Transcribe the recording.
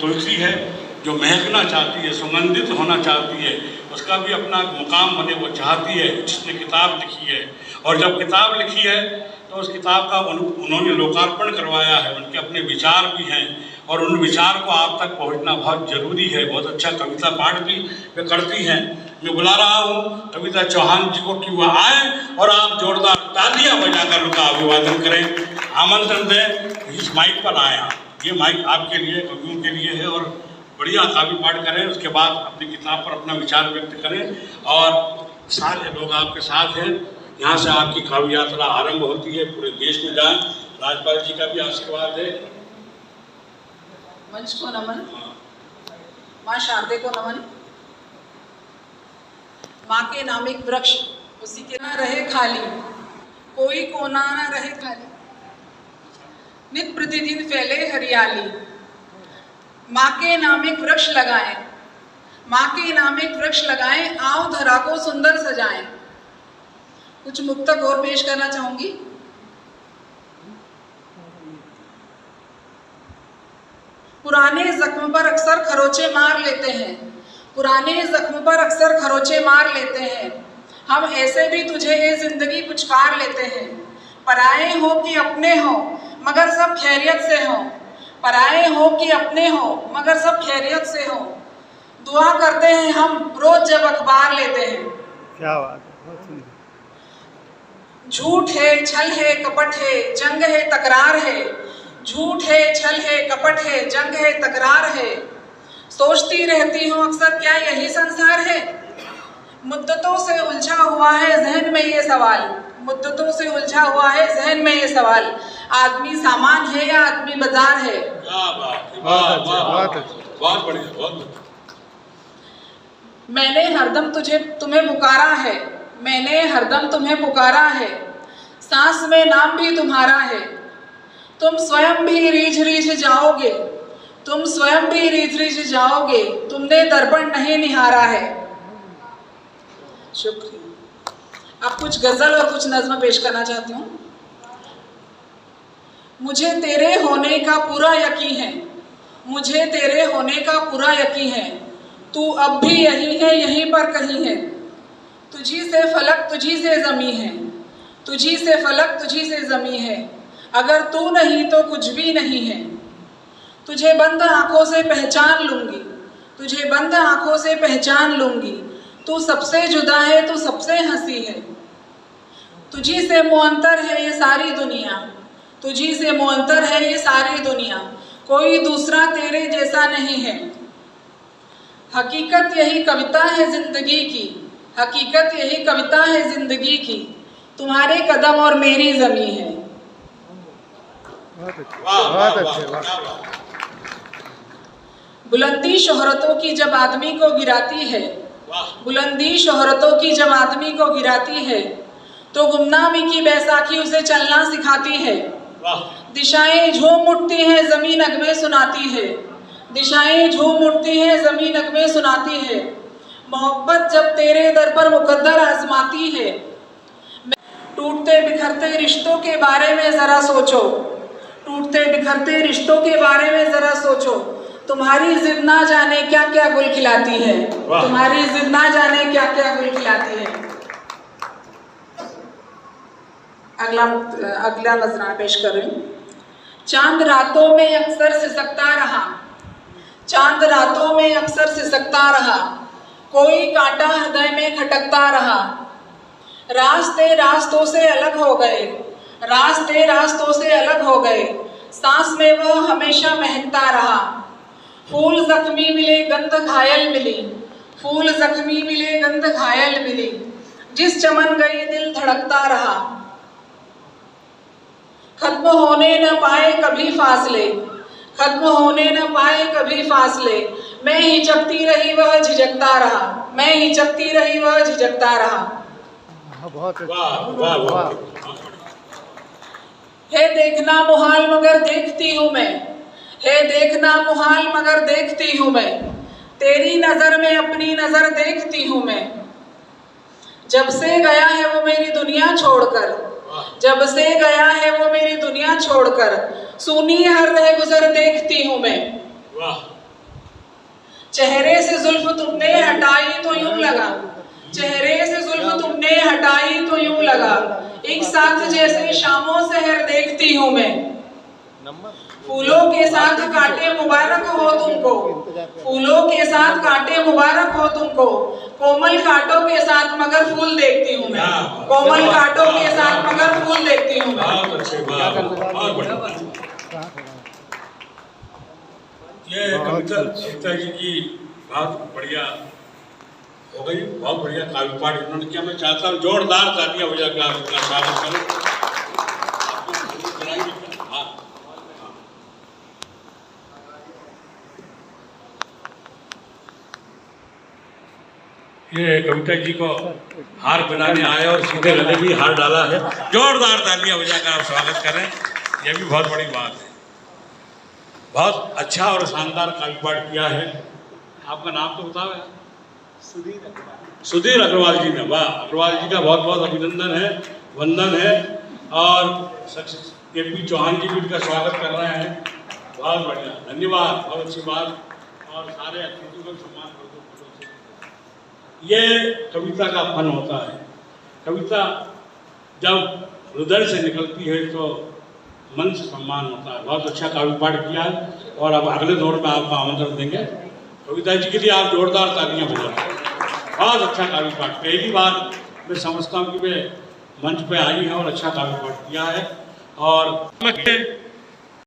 तुलसी है जो महकना चाहती है, सुगंधित होना चाहती है, उसका भी अपना मुकाम बने वो चाहती है, जिसने किताब लिखी है। और जब किताब लिखी है तो उस किताब का उन्होंने लोकार्पण करवाया है, उनके अपने विचार भी हैं और उन विचार को आप तक पहुंचना बहुत ज़रूरी है। बहुत अच्छा कविता पाठ भी वे करती हैं। मैं बुला रहा हूँ कविता चौहान जी को कि वह आए और आप जोरदार तालियां बजाकर उनका अभिवादन करें, आमंत्रण दें। इस माइक पर आए आप, ये माइक आपके लिए, कवियों के लिए है, और बढ़िया काव्य पाठ करें, उसके बाद अपनी किताब पर अपना विचार व्यक्त करें और सारे लोग आपके साथ हैं। यहाँ से आपकी काव्य यात्रा आरंभ होती है, पूरे देश में जाएं। राज्यपाल जी का भी आशीर्वाद है। मंच को नमन, माँ शारदे को नमन। माँ के नाम एक वृक्ष, उसी के ना रहे खाली, कोई कोना ना रहे खाली, नित प्रतिदिन फैले हरियाली। माँ के नाम एक वृक्ष लगाएं, माँ के नाम एक वृक्ष लगाएं, आओ धरा को सुंदर सजाएं। कुछ मुक्तक और पेश करना चाहूंगी। पुराने जख्म पर अक्सर खरोचे मार लेते हैं, पुराने जख्म पर अक्सर खरोचे मार लेते हैं। हम ऐसे भी तुझे ये जिंदगी पुचकार लेते हैं। पराए हो कि अपने हो मगर सब खैरियत से हो, पराए हो कि अपने हो मगर सब खैरियत से हो। दुआ करते हैं हम रोज जब अखबार लेते हैं। क्या बात है। झूठ है, छल है, कपट है, जंग है, तकरार है। झूठ है, छल है, कपट है, जंग है, तकरार है। सोचती रहती हूँ अक्सर क्या यही संसार है। मुद्दतों से उलझा हुआ है जहन में ये सवाल, मुद्दतों से उलझा हुआ है जहन में ये सवाल। आदमी सामान है या आदमी बाजार है। बहुत बढ़िया। मैंने हरदम तुम्हें पुकारा है, मैंने हरदम तुम्हें पुकारा है। सांस में नाम भी तुम्हारा है। तुम स्वयं भी रीझ रीझ जाओगे, तुम स्वयं भी रीझ रीझ जाओगे। तुमने दर्पण नहीं निहारा है। शुक्रिया। अब कुछ गजल और कुछ नज्म पेश करना चाहती हूँ। मुझे तेरे होने का पूरा यकीन है, मुझे तेरे होने का पूरा यकीन है। तू अब भी यही है, यहीं पर कहीं है। तुझी से फलक तुझी से ज़मीं है, तुझी से फलक तुझी से ज़मीं है। अगर तू नहीं तो कुछ भी नहीं है। तुझे बंद आँखों से पहचान लूँगी, तुझे बंद आँखों से पहचान लूँगी। तू सबसे जुदा है, तू सबसे हंसी है। तुझी से मुअंतर है ये सारी दुनिया, तुझी से मुअंतर है ये सारी दुनिया। कोई दूसरा तेरे जैसा नहीं है। हकीकत यही कविता है जिंदगी की, हकीकत यही कविता है जिंदगी की। तुम्हारे कदम और मेरी ज़मीं है। बुलंदी शोहरतों की जब आदमी को गिराती है, बुलंदी शोहरतों की जब आदमी को गिराती है, तो गुमनामी की बैसाखी उसे चलना सिखाती है। दिशाएं झूम उठती हैं जमीन नगमे सुनाती है, दिशाएं झूम उठती हैं जमीन नगमे सुनाती है। मोहब्बत जब तेरे दर पर मुकद्दर आजमाती है। टूटते बिखरते रिश्तों के बारे में जरा सोचो, टूटते बिखरते रिश्तों के बारे में जरा सोचो। तुम्हारी जिद ना जाने क्या क्या गुल खिलाती है, तुम्हारी जिद ना जाने क्या क्या गुल खिलाती है। अगला नजराना पेश कर रही हूँ। चांद रातों में अक्सर सिसकता रहा, चांद रातों में अक्सर सिसकता रहा। कोई कांटा हृदय में खटकता रहा। रास्ते रास्तों से अलग हो गए, रास्ते रास्तों से अलग हो गए। सांस में वह हमेशा महकता रहा। फूल जख्मी मिले गंध घायल मिली, फूल जख्मी मिले गंध घायल मिली। जिस चमन गई दिल धड़कता रहा। खत्म होने न पाए कभी फासले, खत्म होने न पाए कभी फासले। मैं हिचकती रही वह झिझकता रहा, मैं हिचकती रही वह झिझकता रहा। बहुत है देखना मुहाल मगर देखती हूँ मैं, है देखना मुहाल मगर देखती हूँ मैं। तेरी नजर में अपनी नजर देखती हूँ मैं। जब से गया है वो मेरी दुनिया छोड़कर, जब से गया है वो मेरी दुनिया छोड़कर। सुनी हर रह गुजर देखती हूँ मैं। चेहरे से जुल्फ तुमने हटाई तो यूं लगा, चेहरे से जुल्फ तुमने हटाई तो यूं लगा, एक साथ जैसे शामों सहर देखती हूँ मैं। फूलों के साथ कांटे मुबारक हो तुमको, फूलों के साथ कांटे मुबारक हो तुमको, कोमल कांटों के साथ मगर फूल देखती हूँ मैं, कोमल कांटों के साथ मगर फूल देखती हूँ मैं। बहुत अच्छे, बहुत बढ़िया। ये कविता जी की बहुत बढ़िया हो गई, बहुत बढ़िया काव्य पाठ उन्होंने किया। मैं चाहता हूँ जोरदार तालियां हो जाकर आप उनका स्वागत करें। ये कविता जी को हार पहनाने आए और सीधे गले भी हार डाला है। जोरदार तालियां हो जाकर आप स्वागत करें, यह भी बहुत बड़ी बात है। बहुत अच्छा और शानदार काव्य पाठ किया है। आपका नाम तो बताओ यार। सुधीर अग्रवाल जी ने, वाह, अग्रवाल जी का बहुत बहुत अभिनंदन है, वंदन है। और KP चौहान जी भी उनका स्वागत कर रहे हैं। बहुत बढ़िया, धन्यवाद, बहुत अच्छी बात। और सारे अतिथियों को सम्मान कर दो। ये कविता का फन होता है। कविता जब हृदय से निकलती है तो मन से सम्मान होता है। बहुत अच्छा काव्य पाठ किया है और अब अगले दौर में आपको आमंत्रण देंगे। कविता जी के लिए आप जोरदार तालियां बजाएं। बहुत अच्छा काव्य पाठ, पहली बार मैं समझता हूँ कि वे मंच पे आई हैं और अच्छा काव्य पाठ किया है। और